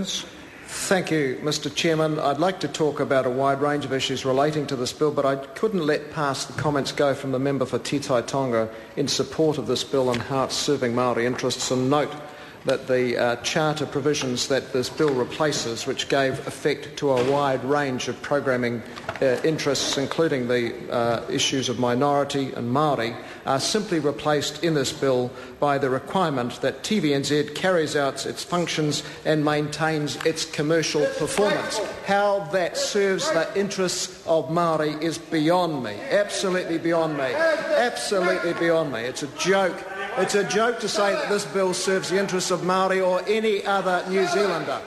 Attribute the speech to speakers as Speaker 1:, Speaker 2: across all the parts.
Speaker 1: Thank you, Mr Chairman. I'd like to talk about a wide range of issues relating to this bill, but I couldn't let past the comments go from the member for Titai Tonga in support of this bill and how it's serving Māori interests, and note that the charter provisions that this bill replaces, which gave effect to a wide range of programming interests, including the issues of minority and Māori, are simply replaced in this bill by the requirement that TVNZ carries out its functions and maintains its commercial performance. How that serves the interests of Māori is beyond me, absolutely beyond me, absolutely beyond me. It's a joke. It's a joke to say that this bill serves the interests of Māori or any other New Zealander.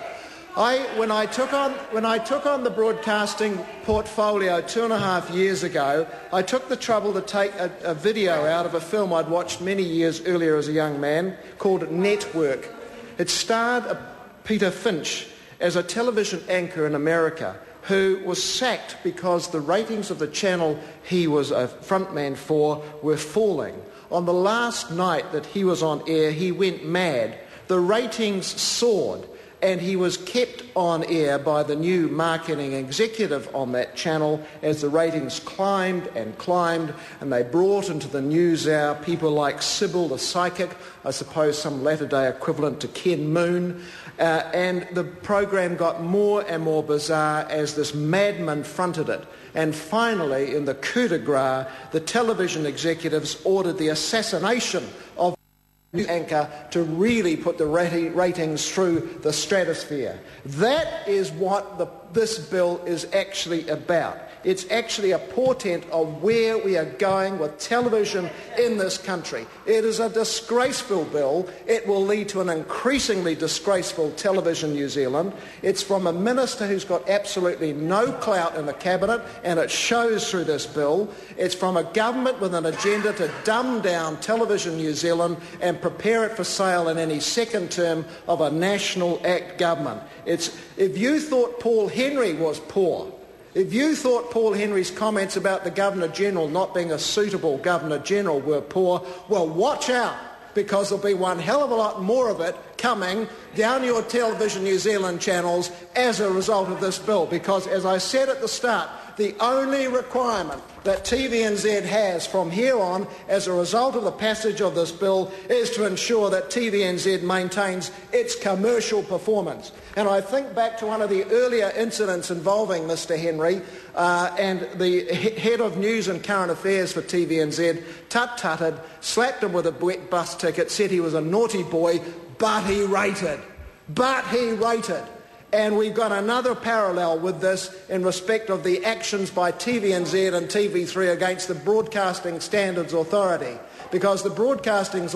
Speaker 1: When I took on the broadcasting portfolio 2.5 years ago, I took the trouble to take a video out of a film I'd watched many years earlier as a young man called Network. It starred Peter Finch as a television anchor in America who was sacked because the ratings of the channel he was a frontman for were falling. On the last night that he was on air, he went mad. The ratings soared, and he was kept on air by the new marketing executive on that channel as the ratings climbed, and they brought into the news hour people like Sybil the Psychic, I suppose some latter-day equivalent to Ken Moon, and the program got more and more bizarre as this madman fronted it. And finally, in the coup de grace, the television executives ordered the assassination of the anchor to really put the ratings through the stratosphere. That is what this bill is actually about. It's actually a portent of where we are going with television in this country. It is a disgraceful bill. It will lead to an increasingly disgraceful television New Zealand. It's from a minister who's got absolutely no clout in the cabinet, and it shows through this bill. It's from a government with an agenda to dumb down television New Zealand and prepare it for sale in any second term of a National Act government. If you thought Paul Henry was poor, if you thought Paul Henry's comments about the Governor-General not being a suitable Governor-General were poor, well, watch out, because there'll be one hell of a lot more of it coming down your Television New Zealand channels as a result of this bill. Because, as I said at the start, the only requirement that TVNZ has from here on as a result of the passage of this bill is to ensure that TVNZ maintains its commercial performance. And I think back to one of the earlier incidents involving Mr Henry and the head of news and current affairs for TVNZ tut-tutted, slapped him with a wet bus ticket, said he was a naughty boy, but he rated. And we've got another parallel with this in respect of the actions by TVNZ and TV3 against the Broadcasting Standards Authority, because the Broadcasting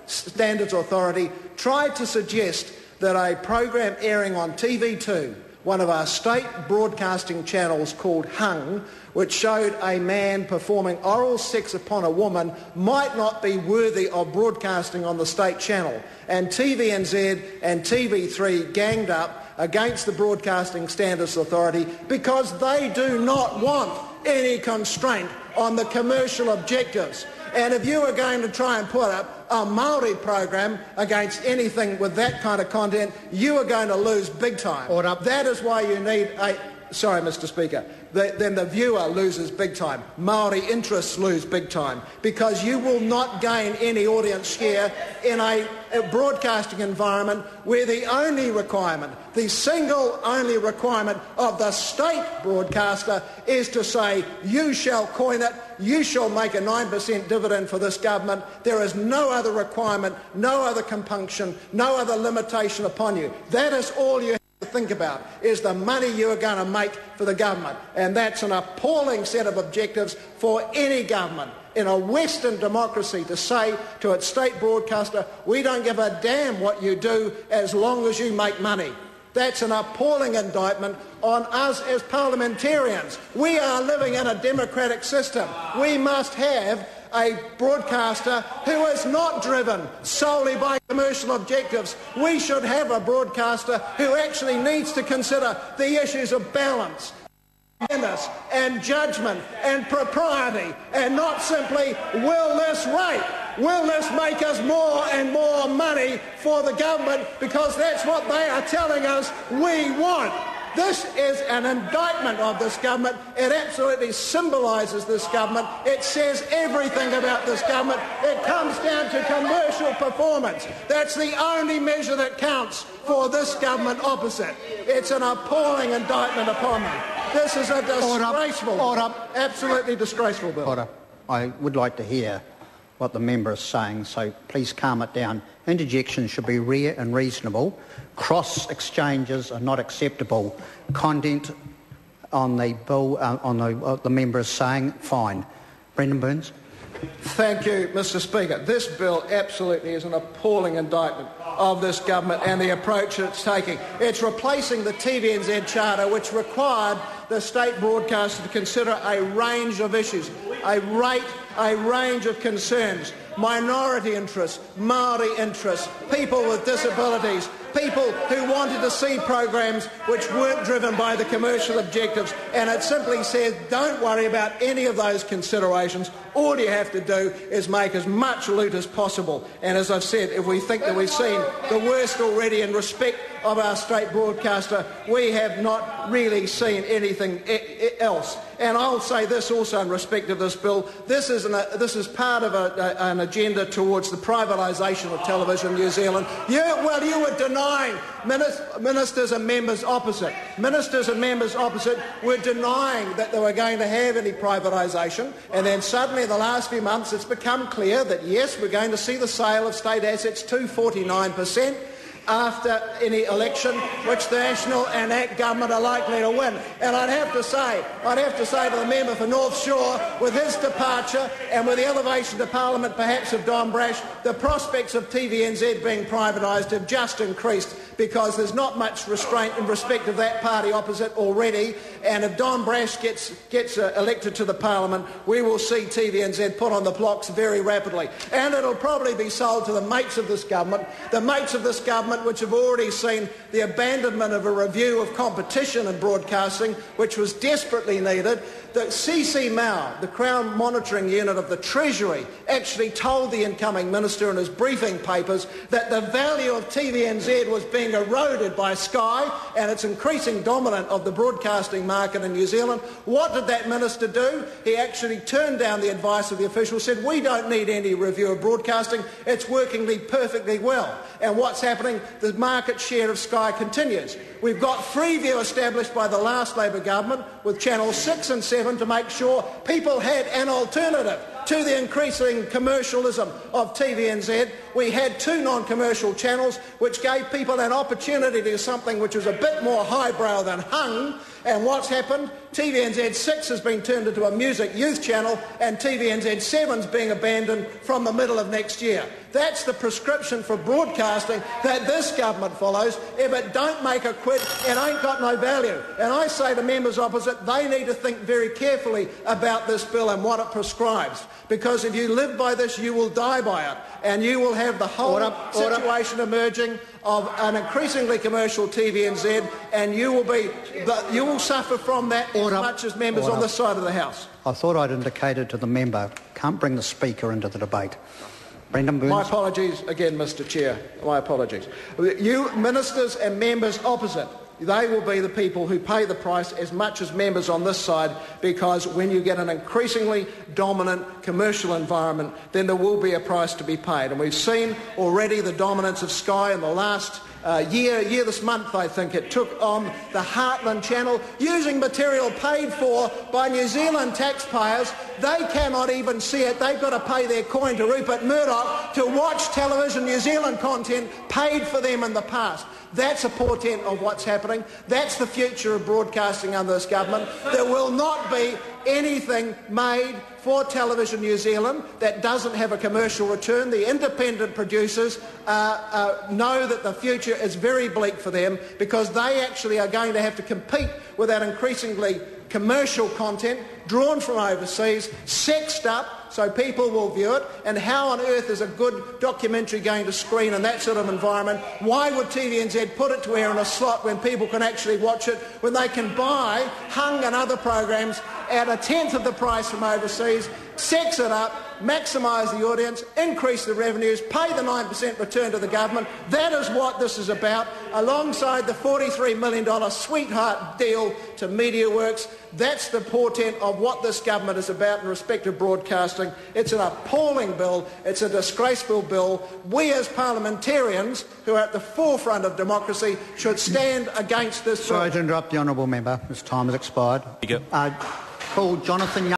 Speaker 1: Standards Authority tried to suggest that a program airing on TV2, one of our state broadcasting channels called Hung, which showed a man performing oral sex upon a woman, might not be worthy of broadcasting on the state channel. And TVNZ and TV3 ganged up against the Broadcasting Standards Authority because they do not want any constraint on the commercial objectives. And if you are going to try and put up a Māori program against anything with that kind of content, you are going to lose big time. Order. That is why you need a... Sorry, Mr Speaker. Then the viewer loses big time. Māori interests lose big time, because you will not gain any audience share in a broadcasting environment where the only requirement, the single only requirement of the state broadcaster is to say, you shall coin it, you shall make a 9% dividend for this government. There is no other requirement, no other compunction, no other limitation upon you. That is all you to think about, is the money you are going to make for the government. And that's an appalling set of objectives for any government in a Western democracy to say to its state broadcaster, we don't give a damn what you do as long as you make money. That's an appalling indictment on us as parliamentarians. We are living in a democratic system. We must have a broadcaster who is not driven solely by commercial objectives. We should have a broadcaster who actually needs to consider the issues of balance, fairness and judgment and propriety, and not simply, will this rate? Will this make us more and more money for the government? Because that's what they are telling us we want. This is an indictment of this government. It absolutely symbolises this government. It says everything about this government. It comes down to commercial performance. That's the only measure that counts for this government opposite. It's an appalling indictment upon them. This is a disgraceful, absolutely disgraceful bill.
Speaker 2: Order. I would like to hear what the member is saying, so please calm it down. Interjections should be rare and reasonable. Cross exchanges are not acceptable. Content on the bill, what the member is saying, fine. Brendan Burns.
Speaker 1: Thank you, Mr. Speaker. This bill absolutely is an appalling indictment of this government and the approach it's taking. It's replacing the TVNZ Charter, which required the state broadcaster to consider a range of issues, a range of concerns, minority interests, Māori interests, people with disabilities, people who wanted to see programs which weren't driven by the commercial objectives, and it simply says don't worry about any of those considerations. All you have to do is make as much loot as possible. And as I've said, if we think that we've seen the worst already in respect of our state broadcaster, we have not really seen anything else. And I'll say this also in respect of this bill. This is part of an agenda towards the privatisation of television in New Zealand. You were denying ministers and members opposite. Ministers and members opposite were denying that they were going to have any privatisation, and then suddenly in the last few months it's become clear that yes, we're going to see the sale of state assets to 49%. After any election, which the National and ACT government are likely to win. And I'd have to say to the member for North Shore, with his departure and with the elevation to Parliament perhaps of Don Brash, the prospects of TVNZ being privatised have just increased, because there's not much restraint in respect of that party opposite already. And if Don Brash gets elected to the Parliament, we will see TVNZ put on the blocks very rapidly. And it'll probably be sold to the mates of this government, which have already seen the abandonment of a review of competition in broadcasting, which was desperately needed. The CC Mao, the Crown Monitoring Unit of the Treasury, actually told the incoming minister in his briefing papers that the value of TVNZ was being eroded by Sky and its increasing dominance of the broadcasting market in New Zealand. What did that minister do? He actually turned down the advice of the officials, said, we don't need any review of broadcasting, it's working perfectly well. And what's happening? The market share of Sky continues. We've got Freeview established by the last Labor government with channels 6 and 7 to make sure people had an alternative to the increasing commercialism of TVNZ. We had 2 non-commercial channels which gave people an opportunity to do something which was a bit more highbrow than hung. And what's happened? TVNZ 6 has been turned into a music youth channel, and TVNZ 7's being abandoned from the middle of next year. That's the prescription for broadcasting that this government follows. If it don't make a quid, it ain't got no value. And I say to members opposite, they need to think very carefully about this bill and what it prescribes. Because if you live by this, you will die by it. And you will have the whole situation emerging of an increasingly commercial TVNZ, and you will suffer from that as much as members on this side of the House.
Speaker 2: I thought I'd indicated to the member, can't bring the Speaker into the debate. Brendan Burns.
Speaker 1: My apologies again, Mr. Chair. My apologies. You ministers and members opposite, they will be the people who pay the price as much as members on this side, because when you get an increasingly dominant commercial environment, then there will be a price to be paid. And we've seen already the dominance of Sky in the last year this month, I think. It took on the Heartland channel using material paid for by New Zealand taxpayers. They cannot even see it. They've got to pay their coin to Rupert Murdoch to watch Television New Zealand content paid for them in the past. That's a portent of what's happening. That's the future of broadcasting under this government. There will not be anything made for Television New Zealand that doesn't have a commercial return. The independent producers know that the future is very bleak for them, because they actually are going to have to compete with that increasingly commercial content drawn from overseas, sexed up so people will view it. And how on earth is a good documentary going to screen in that sort of environment? Why would TVNZ put it to air in a slot when people can actually watch it, when they can buy Hung and other programs at a tenth of the price from overseas, sex it up, maximise the audience, increase the revenues, pay the 9% return to the government. That is what this is about, alongside the $43 million sweetheart deal to MediaWorks. That's the portent of what this government is about in respect of broadcasting. It's an appalling bill. It's a disgraceful bill. We as parliamentarians, who are at the forefront of democracy, should stand against this bill.
Speaker 2: Sorry to interrupt the honourable member. His time has expired. Call Jonathan Young.